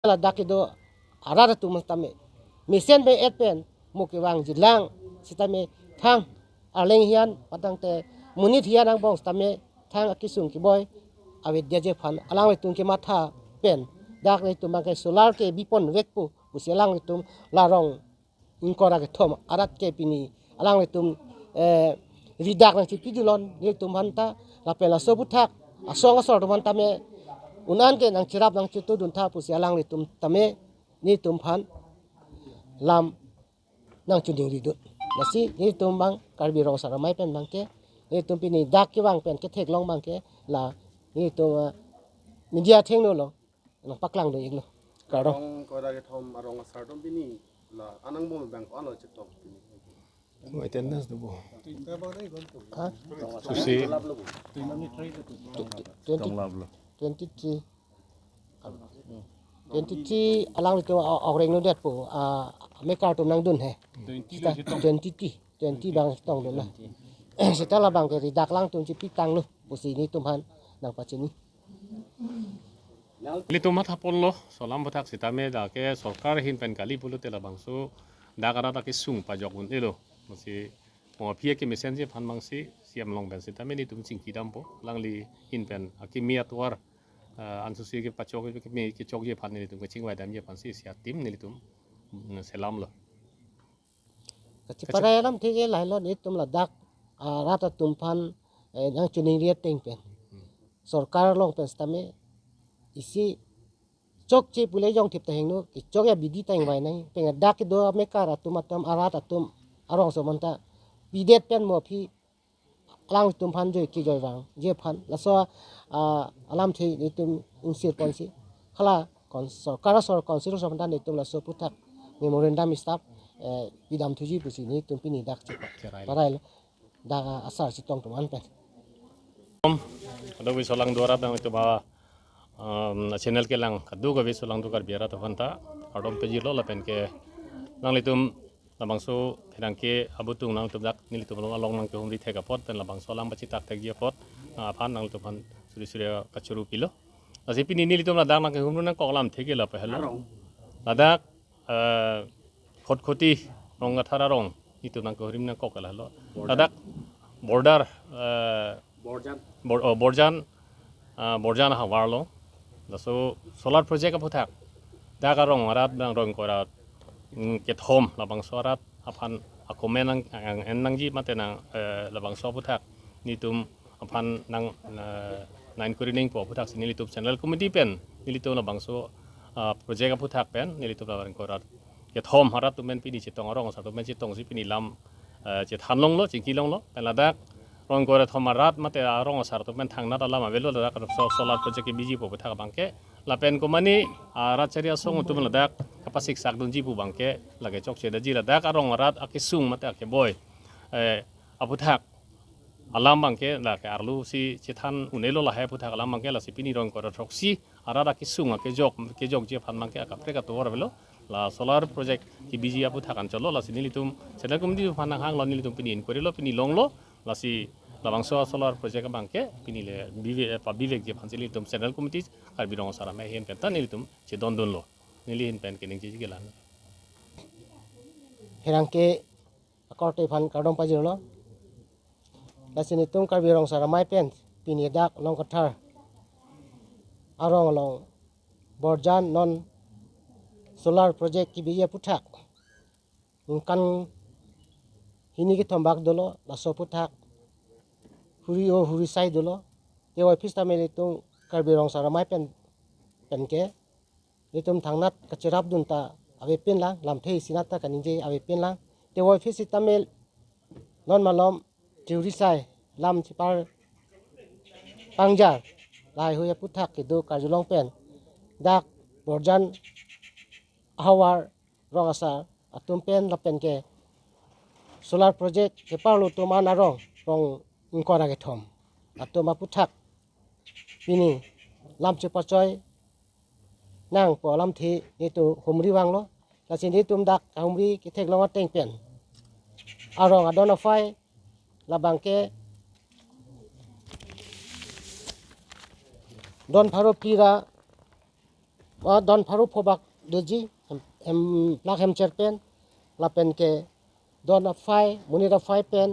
Klardak kedo arada tu mastame mesen be et pen mukiwang jilang sitame thang aleng hian padang te munit hian ang bong stame thang akisung ki boy awet dia phan alangli tung ke matha pen dak le tum ke solar ke bipon vekpu usilang tum larong inkora ke thom arat ke pini alangli tum ridak nang chipidulon ni tum hanta la pela sobuthak asong asor tum tame unan ke nang chirap nang chutu dun tha pusi alangli tum tame ni tum phan lam nang chuding ridut nasi ni tum bang Karbi Rong Asar Amei pen bangke ni tum pini dak ki wang pen ke thek long bangke la ni tum media theng no lo nang paklang do iglo karo ko da ke thom arong asar dom bini la anang bom bang ko alo chitok Mo attendance do bo. ha Susi 23 alang itu orang nu det pu mereka tu nang dun he 20 bang tong dun lah setelah bang ke ridak lang tu cipi tang lu pusi ni tumhan nang pachini Litum mat hapollo solam batak sitame da ke sarkar hin pen kali pulu tela bangsu da kara ta ke sung pajok un elo masi mo pia ke messenger phan mangsi siam long ben sitame ni tum sing kidam po langli hin pen akimia tuar ansusi ke pachok ke me ke chok je phan ni tum ke chingwai dam je phan si sia tim ni tum selam lo Ciparai lam thige lai lo ni tum ladak rata tum phan nang chuning riat teng pen sarkar long pen stame isi chok che pule jong thip ta hengno ki chok ya bidi tang wai nai penga dak do me kara tum atam arat atum arong so monta bidet pen mo phi alang tum phan joi ki joi wang je phan la so alam thi ni tum insir ponsi khala kon sarkar sor konsil so monta ni tum la so puthak memorandum staff idam thuji pusi ni tum pini dak che parai da asar sitong tum an pen ado wi solang dora dang itu ba channel ke lang kadu ga wi solang du kar biara to hanta adom pe jilo la pen ke nang litum labang so Pherangke abutung nang tum dak nil tum long nang ke humri theka pot pen labang so lang bachi tak thek je pot aphan nang tum han suri suri kachuru pilo asi pini nil tum la dak nang ke humru nang koklam theke la pehla ladak khot khoti rong athara rong itu nang ke hurim nang kokala lo ladak border Borjan ha warlo so solar project aphuthak da ka rong arat bang rong ko rat ke thom labang sorat aphan akomen ang nang ji mate nang labang so aphuthak ni tum aphan nang nine kurining po aphuthak sinili tum channel committee pen nili tum labang so project aphuthak pen nili tum labang ko rat ke thom harat tum men pini chitong arong sa tum men chitong si pini lam chethan long lo chingki long lo pen ladak rong gore thomarat mate arong asar to men thangna ta lama velo da ka solar project ke biji po thak bangke la pen ko mani ara charia song tum la dak kapasik sak dun ji pu bangke lage chok che da ji la dak arong arat akisung mate ake boy aphuthak alam bangke la ke arlu si chethan unelo la hai aphuthak alam bangke la si pini rong gore thoksi ara akisung ke jok je phan bangke ka pre ka to velo la solar project ki biji aphuthak an cholo la sinili tum chela kum di phan hang lo nili tum pini in korilo pini long lo la si labang solar project bangke pini le bivek je phansili tum central committee Karbi Rong Asar Amei hen pen nili tum che don lo nili hen pen kening ji gelan Pherangke akorte phan kadom pajir lo lasini tum Karbi Rong Asar Amei pen pini dak Long Kathar arong long Borjan non solar project ki biya puthak kan hini ki thombak dolo la so puthak hurisai dolo te office ta meli tung Karbi Rong Asar Amei pen ke litum thangnat kachirap dun ta ave pen lang lam thei sinat ta kanonje ave pen lang te office ta mel non malom hurisai lam chipar pangjar lai hoya puthak kedo karjulong pen dak Borjan hawar Rong Asar atum pen la pen ke solar project keparlo to man arong rong ingkora ke thom atum aphuthak pini lam chepachoy nang po lam thi ni tu humri wang lo la sin ni tum dak kahumri ki thek long teng pen arong adona fai la bangke don pharo pira ดอนพารุพบักดูจีเอ็มลักเอ็มเชอร์เป็นลาเป็นเกดอนไฟมุนีราไฟเป็น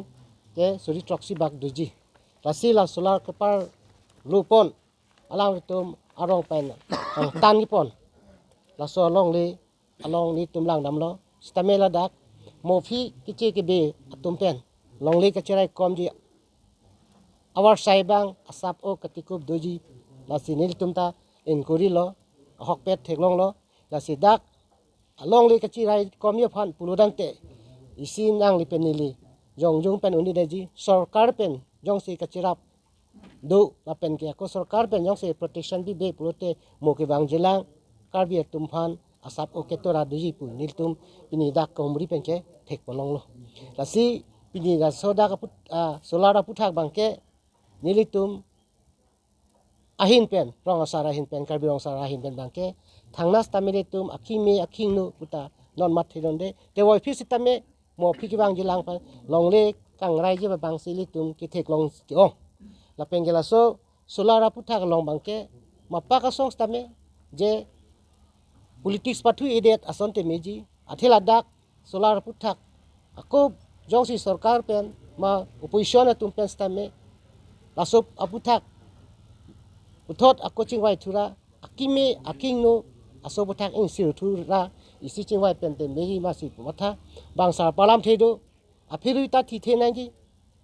เกสุริทรอกซีบักดูจีลาซีลาสุลาร์กปาร์ลูปอนอลังตุมอารองเป็นตันกิปอนลาโซลองลีอลองนี้ตุมลังดำล้อสตาเมลาดักโมฟีกิเจกิเบตุมเป็นลองลีกระเจริญคอมจีอวาร์ไซบังอาซับโอกติกุบดูจีลาซีนิลตุมตาอินกุริล้อฮอกเป็ดเทกลงล้อลาซีดักลองลีกระเจริญคอมยพันปูรุดังเตอิสินังลีเป็นนิลีjung-jung pen uni deji sarkar pen jong si kachirap do la pen ke ko sarkar pen jong si protection bi be pulote mo ke bang jelang karbi tumfan asap o ketora duji pu niltum pini dak kahumri pen ke thek polong lo la si pini da soda ka put solara puthak bang ke nilitum ahin pen rong asar ahin pen karbi rong asar ahin pen bang ke thangnas tamilitum akhimi akhingnu puta non mat thilonde te woi phi sitame mo phi ki bang jilang pa long le kang rai je bang sili tum ki thek long ki ong la pengela so solara puthak long bang ke mapa ka song stame je politics pathu idet asonte meji athela dak solara puthak ako jongsi sarkar pen ma opposition tum pen stame la so aputhak uthot ako chingwai thura akime akingno aso puthak in sir thura isi chingwai pen te mehi ma si matha bangsa palam thedo aphiru ta thi the nai ji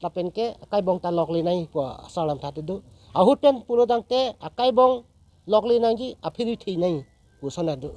la pen ke akai bong ta lok le nai po asalam tha du ahut pen pulo dang te akai bong lok le nai ji aphiru thi nai pu sona du